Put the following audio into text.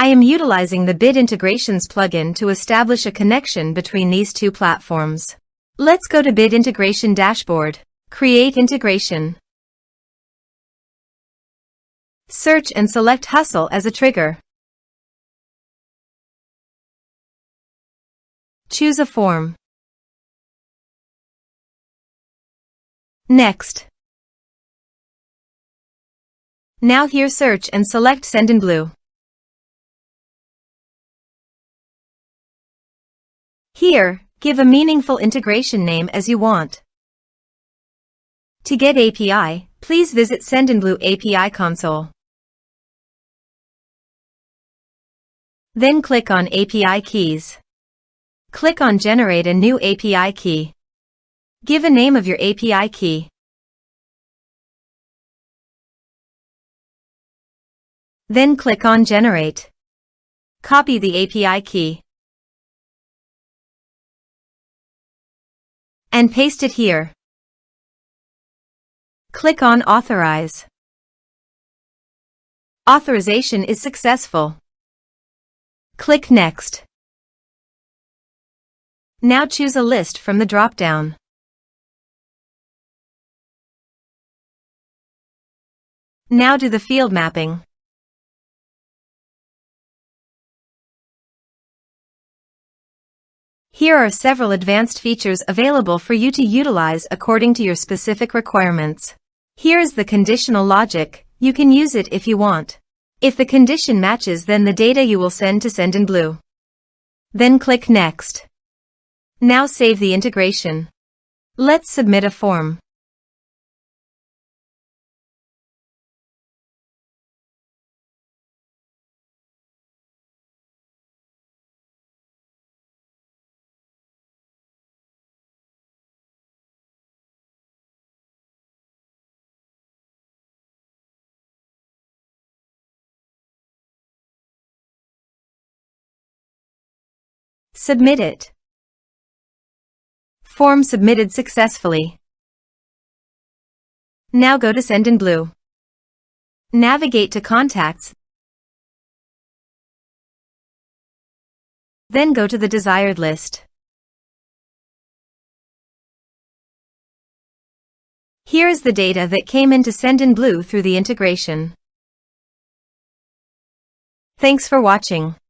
I am utilizing the Bid Integrations plugin to establish a connection between these two platforms. Let's go to Bid Integration Dashboard. Create integration. Search and select Hustle as a trigger. Choose a form. Next. Now here search and select Sendinblue. Here, give a meaningful integration name as you want. To get API, please visit Sendinblue API console. Then click on API keys. Click on Generate a new API key. Give a name of your API key. Then click on Generate. Copy the API key and paste it here. Click on Authorize. Authorization is successful. Click Next. Now choose a list from the drop-down. Now do the field mapping. Here are several advanced features available for you to utilize according to your specific requirements. Here is the conditional logic. You can use it if you want. If the condition matches, then the data you will send to Sendinblue. Then click Next. Now save the integration. Let's submit a form. Submit it. Form submitted successfully. Now go to Sendinblue. Navigate to Contacts. Then go to the desired list. Here is the data that came into Sendinblue through the integration. Thanks for watching.